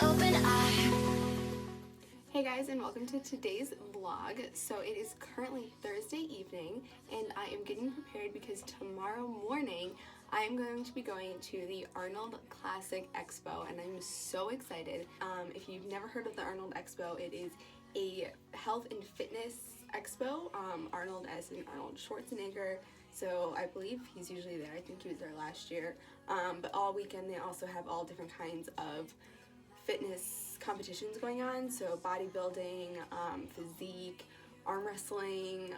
open eye. Hey guys, and welcome to today's vlog. So it is currently Thursday evening and I am getting prepared because tomorrow morning I am going to be going to the Arnold Classic Expo and I'm so excited. If you've never heard of the Arnold Expo, it is a health and fitness expo. Arnold as in Arnold Schwarzenegger. So I believe he's usually there. I think he was there last year. But all weekend they also have all different kinds of fitness competitions going on, so bodybuilding, physique, arm wrestling,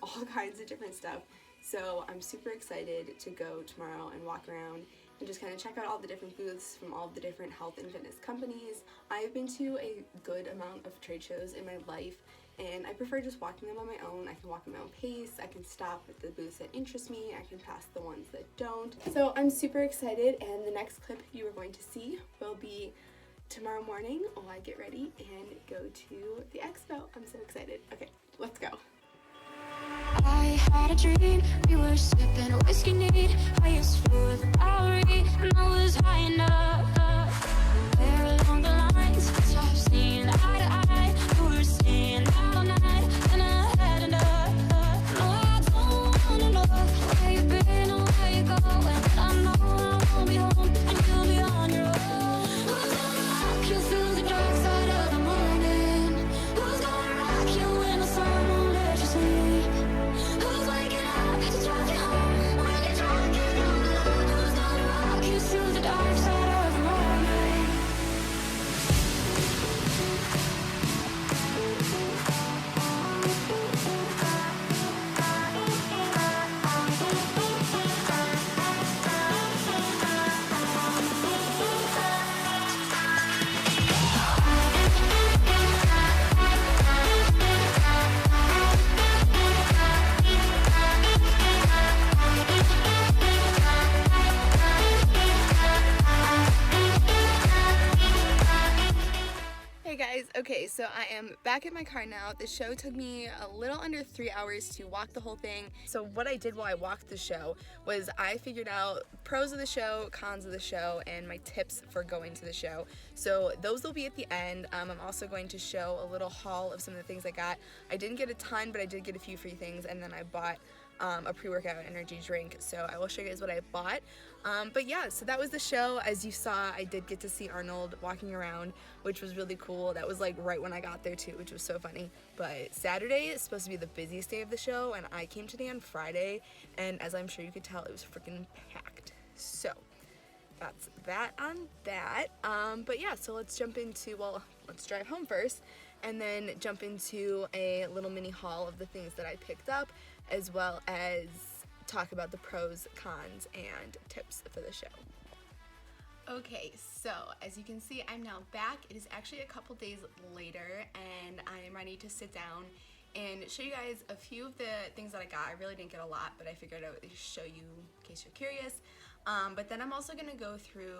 all kinds of different stuff. So I'm super excited to go tomorrow and walk around and just kind of check out all the different booths from all the different health and fitness companies. I've been to a good amount of trade shows in my life and I prefer just walking them on my own. I can walk at my own pace, I can stop at the booths that interest me, I can pass the ones that don't. So I'm super excited, and the next clip you are going to see will be tomorrow morning while I get ready and go to the expo. I'm so excited. Okay, let's go. I had a dream, we were sipping whiskey neat, highest floor of the Bowery, and I was high enough. There along the lines, stopped seeing eye to eye, we were staying out all night, and I had enough. No, I don't wanna know where you've been or where you're going, but I know I won't be home, and you'll be on your own. Who's gonna rock you through the dark side of the morning? Who's gonna rock you when the sun won't let you sleep? Who's waking up to drive you home when you're drunk and all alone? Who's gonna rock you through the dark side of the morning? Hey guys, okay, so I am back at my car now. The show took me a little under 3 hours to walk the whole thing. So what I did while I walked the show was I figured out pros of the show, cons of the show, and my tips for going to the show. So those will be at the end. I'm also going to show a little haul of some of the things I got. I didn't get a ton, but I did get a few free things, and then I bought a pre-workout energy drink, so I will show you guys what I bought. But yeah, so that was the show. As you saw, I did get to see Arnold walking around, which was really cool. That was like right when I got there too, which was so funny. But Saturday is supposed to be the busiest day of the show, and I came today on Friday, and as I'm sure you could tell, it was freaking packed. So that's that on that. But yeah, so let's jump into, well, let's drive home first and then jump into a little mini haul of the things that I picked up, as well as talk about the pros, cons, and tips for the show. Okay, so as you can see, I'm now back. It is actually a couple days later, and I am ready to sit down and show you guys a few of the things that I got. I really didn't get a lot, but I figured I would show you in case you're curious. But then I'm also going to go through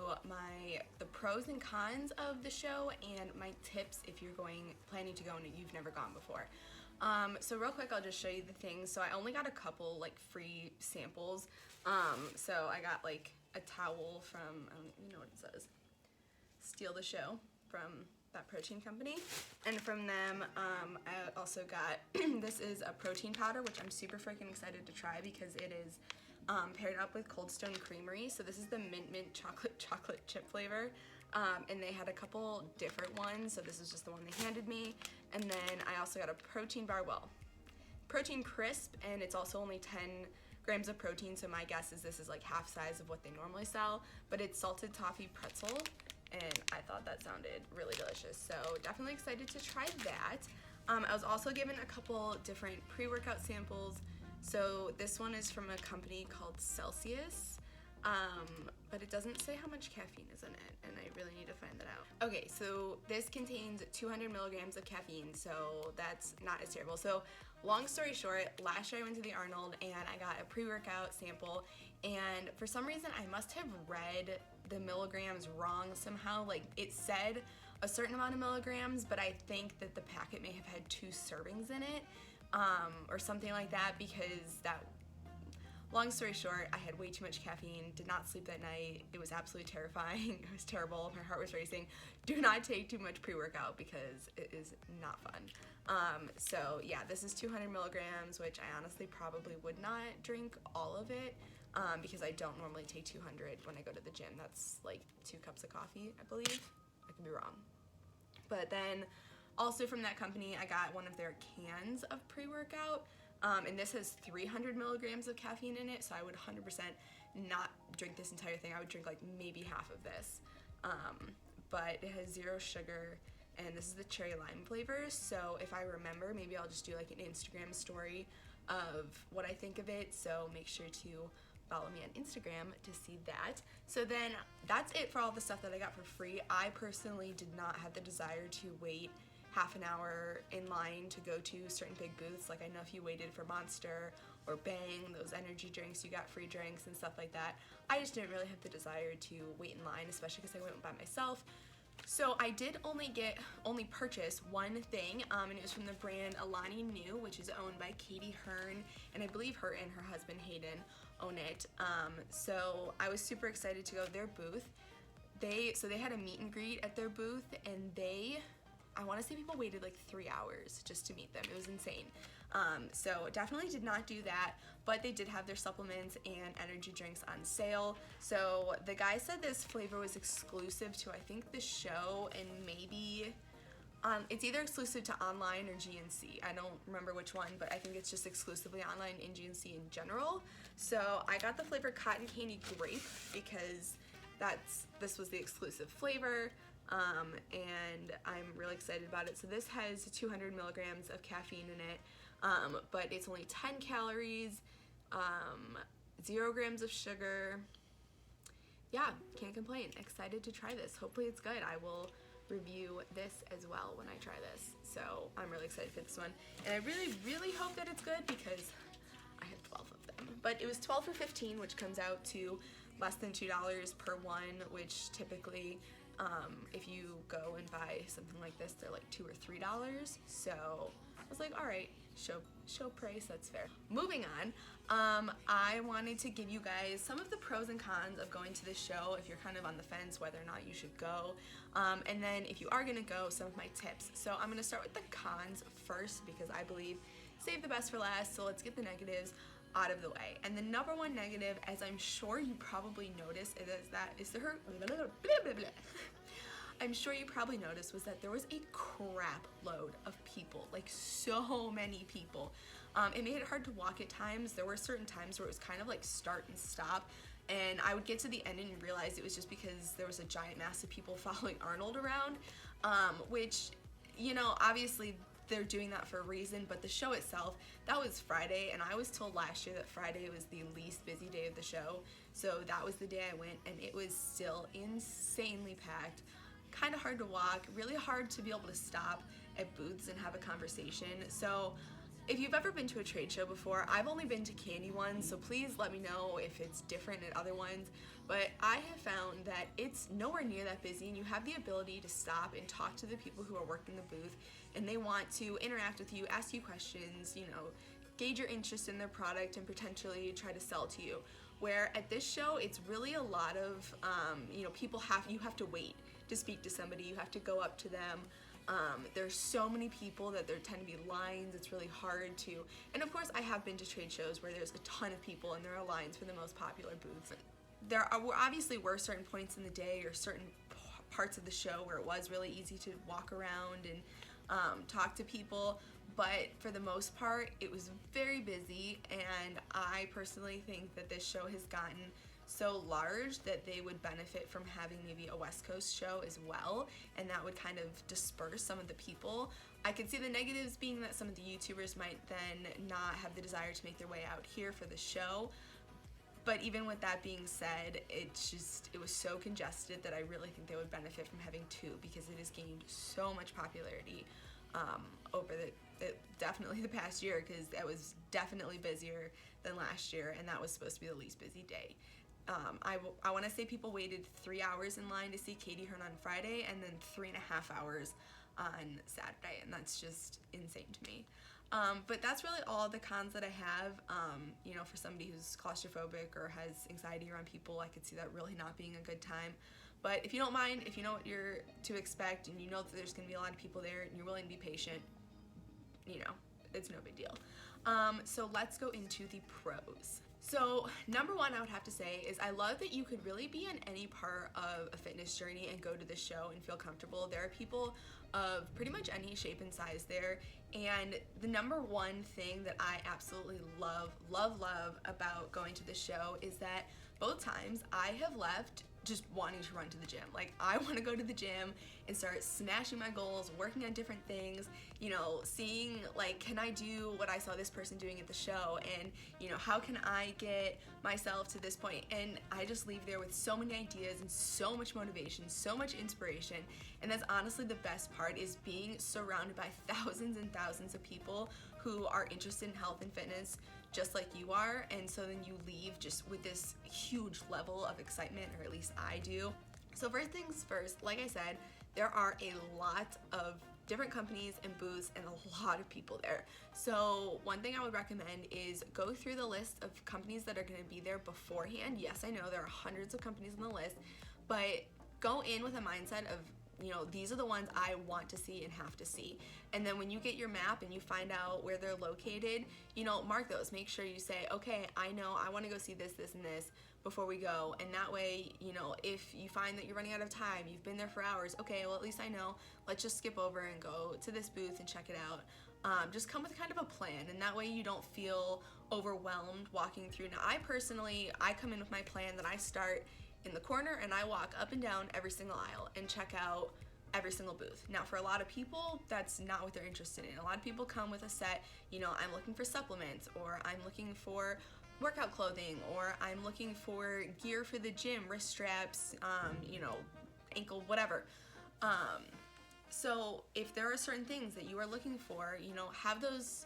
the pros and cons of the show and my tips if you're planning to go and you've never gone before. So real quick, I'll just show you the things. So I only got a couple like free samples. So I got like a towel from, I don't even know what it says, Steal the Show, from that protein company. And from them, I also got, this is a protein powder, which I'm super freaking excited to try because it is paired up with Cold Stone Creamery. So this is the mint chocolate chip flavor. And they had a couple different ones, so this is just the one they handed me. And then I also got a protein bar, protein crisp, and it's also only 10 grams of protein, so my guess is this is like half size of what they normally sell, but it's salted toffee pretzel, and I thought that sounded really delicious, so definitely excited to try that. I was also given a couple different pre-workout samples. So this one is from a company called Celsius, but it doesn't say how much caffeine is in it, and I really need to find that out. Okay, so this contains 200 milligrams of caffeine, so that's not as terrible. So long story short, last year I went to the Arnold and I got a pre-workout sample, and for some reason I must have read the milligrams wrong somehow. Like, it said a certain amount of milligrams, but I think that the packet may have had 2 servings in it, or something like that, because that long story short, I had way too much caffeine, did not sleep that night. It was absolutely terrifying. It was terrible. My heart was racing. Do not take too much pre-workout because it is not fun. So yeah, this is 200 milligrams, which I honestly probably would not drink all of it because I don't normally take 200 when I go to the gym. That's like 2 cups of coffee, I believe. I could be wrong. But then also from that company, I got one of their cans of pre-workout. And this has 300 milligrams of caffeine in it, so I would 100% not drink this entire thing. I would drink like maybe half of this. But it has 0 sugar, and this is the cherry lime flavor. So if I remember, maybe I'll just do like an Instagram story of what I think of it. So make sure to follow me on Instagram to see that. So then that's it for all the stuff that I got for free. I personally did not have the desire to wait half an hour in line to go to certain big booths. Like I know if you waited for Monster or Bang, those energy drinks, you got free drinks and stuff like that. I just didn't really have the desire to wait in line, especially because I went by myself. So I did only purchase one thing, and it was from the brand Alani Nu, which is owned by Katie Hearn, and I believe her and her husband Hayden own it. So I was super excited to go to their booth. They had a meet and greet at their booth, and I want to say people waited like 3 hours just to meet them. It was insane. So definitely did not do that, but they did have their supplements and energy drinks on sale. So the guy said this flavor was exclusive to, I think, the show, and maybe it's either exclusive to online or GNC. I don't remember which one, but I think it's just exclusively online in GNC in general. So I got the flavor Cotton Candy Grape because this was the exclusive flavor. And I'm really excited about it. So this has 200 milligrams of caffeine in it, but it's only 10 calories, 0 grams of sugar. Yeah, can't complain. Excited to try this. Hopefully it's good. I will review this as well when I try this. So I'm really excited for this one. And I really, really hope that it's good because I have 12 of them. But it was 12 for $15, which comes out to less than $2 per one, which typically if you go and buy something like this, they're like $2 or $3. So I was like, all right, show price, that's fair. Moving on, I wanted to give you guys some of the pros and cons of going to this show if you're kind of on the fence whether or not you should go. And then if you are gonna go, some of my tips. So I'm gonna start with the cons first because I believe save the best for last. So let's get the negatives out of the way. And the number one negative, as I'm sure you probably noticed, I'm sure you probably noticed, was that there was a crap load of people, like so many people. It made it hard to walk at times. There were certain times where it was kind of like start and stop, and I would get to the end and realize it was just because there was a giant mass of people following Arnold around, which, you know, obviously they're doing that for a reason, but the show itself, that was Friday, and I was told last year that Friday was the least busy day of the show, so that was the day I went, and it was still insanely packed, kind of hard to walk, really hard to be able to stop at booths and have a conversation. So if you've ever been to a trade show before, I've only been to candy ones, so please let me know if it's different at other ones, but I have found that it's nowhere near that busy, and you have the ability to stop and talk to the people who are working the booth, and they want to interact with you, ask you questions, you know, gauge your interest in their product and potentially try to sell to you. Where at this show, it's really a lot of, you know, you have to wait to speak to somebody, you have to go up to them. There's so many there tend to be lines, it's really hard to, and of course I have been to trade shows where there's a ton of people and there are lines for the most popular booths. There obviously were certain points in the day or certain parts of the show where it was really easy to walk around and talk to people, but for the most part it was very busy, and I personally think that this show has gotten so large that they would benefit from having maybe a West Coast show as well, and that would kind of disperse some of the people. I could see the negatives being that some of the YouTubers might then not have the desire to make their way out here for the show, but even with that being said, it was so congested that I really think they would benefit from having two, because it has gained so much popularity over definitely the past year, because that was definitely busier than last year, and that was supposed to be the least busy day. I want to say people waited 3 hours in line to see Katie Hearn on Friday, and then 3.5 hours on Saturday, and that's just insane to me. But that's really all the cons that I have. You know, for somebody who's claustrophobic or has anxiety around people, I could see that really not being a good time. But if you don't mind, if you know what you're to expect and you know that there's going to be a lot of people there and you're willing to be patient, you know, it's no big deal. So let's go into the pros. So number one, I would have to say is I love that you could really be in any part of a fitness journey and go to the show and feel comfortable. There are people of pretty much any shape and size there. And the number one thing that I absolutely love about going to the show is that both times I have left just wanting to run to the gym. Like, I want to go to the gym and start smashing my goals, working on different things, you know, seeing like, can I do what I saw this person doing at the show, and you know, how can I get myself to this point? And I just leave there with so many ideas and so much motivation, so much inspiration. And that's honestly the best part, is being surrounded by thousands and thousands of people who are interested in health and fitness just like you are. And so then you leave just with this huge level of excitement, or at least I do. So first things first, like I said, there are a lot of different companies and booths and a lot of people there. So one thing I would recommend is go through the list of companies that are going to be there beforehand. Yes, I know there are hundreds of companies on the list, but go in with a mindset of, you know, these are the ones I want to see and have to see. And then when you get your map and you find out where they're located, you know, mark those. Make sure you say, okay, I know I want to go see this, this, and this before we go. And that way, you know, if you find that you're running out of time, you've been there for hours, okay, well, at least I know, let's just skip over and go to this booth and check it out. Just come with kind of a plan, and that way you don't feel overwhelmed walking through. Now, I personally, I come in with my plan that I start in the corner and I walk up and down every single aisle and check out every single booth. Now, for a lot of people, that's not what they're interested in. A lot of people come with a set, you know, I'm looking for supplements, or I'm looking for workout clothing, or I'm looking for gear for the gym, wrist straps, you know, ankle, whatever. So if there are certain things that you are looking for, you know, have those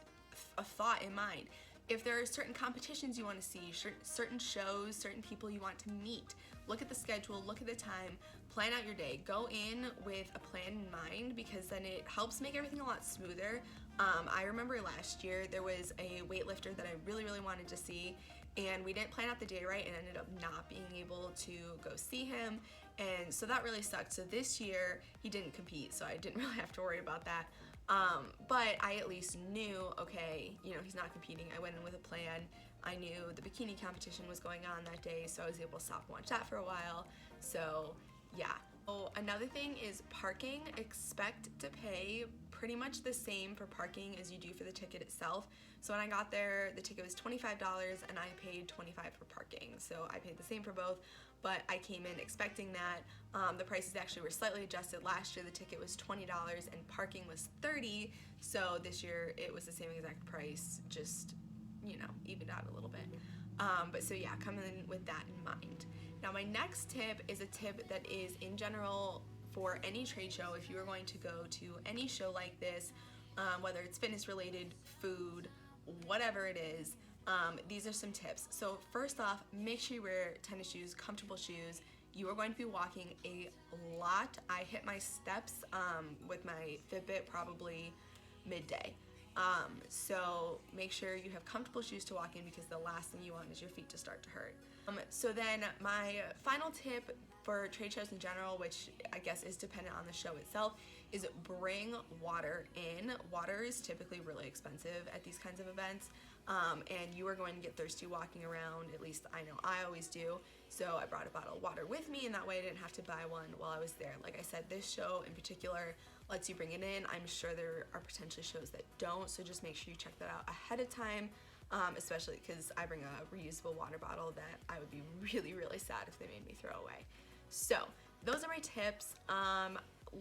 a thought in mind. If there are certain competitions you want to see, certain shows, certain people you want to meet, look at the schedule, look at the time, plan out your day. Go in with a plan in mind, because then it helps make everything a lot smoother. I remember last year there was a weightlifter that I really wanted to see, and we didn't plan out the day right and ended up not being able to go see him, and so that really sucked. So this year he didn't compete, so I didn't really have to worry about that. But I at least knew, okay, you know, he's not competing. I went in with a plan. I knew the bikini competition was going on that day, so I was able to stop and watch that for a while. So yeah. Oh, another thing is parking. Expect to pay pretty much the same for parking as you do for the ticket itself. So when I got there, the ticket was $25 and I paid $25 for parking. So I paid the same for both, but I came in expecting that. The prices actually were slightly adjusted. Last year the ticket was $20 and parking was $30. So this year it was the same exact price, just, you know, evened out a little bit. But so yeah, come in with that in mind. Now my next tip is a tip that is in general for any trade show. If you are going to go to any show like this, whether it's fitness related, food, whatever it is, these are some tips. So first off, make sure you wear tennis shoes, comfortable shoes. You are going to be walking a lot. I hit my steps with my Fitbit probably midday. So make sure you have comfortable shoes to walk in, because the last thing you want is your feet to start to hurt. So then my final tip for trade shows in general, which I guess is dependent on the show itself, is bring water in. Water is typically really expensive at these kinds of events, and you are going to get thirsty walking around. At least I know I always do. So I brought a bottle of water with me, and that way I didn't have to buy one while I was there. Like I said, this show in particular lets you bring it in. I'm sure there are potentially shows that don't, so just make sure you check that out ahead of time, especially because I bring a reusable water bottle that I would be really sad if they made me throw away. So those are my tips.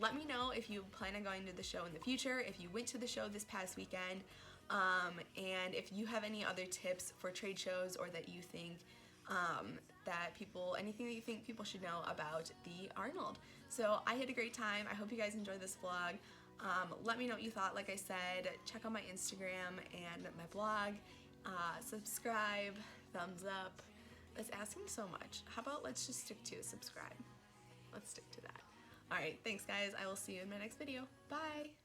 Let me know if you plan on going to the show in the future, if you went to the show this past weekend, and if you have any other tips for trade shows, or that you think anything that you think people should know about the Arnold. So I had a great time. I hope you guys enjoyed this vlog. Let me know what you thought. Like I said, check out my Instagram and my blog. Subscribe, thumbs up. That's asking so much. How about let's just stick to subscribe. Let's stick to that. Alright, thanks guys. I will see you in my next video. Bye!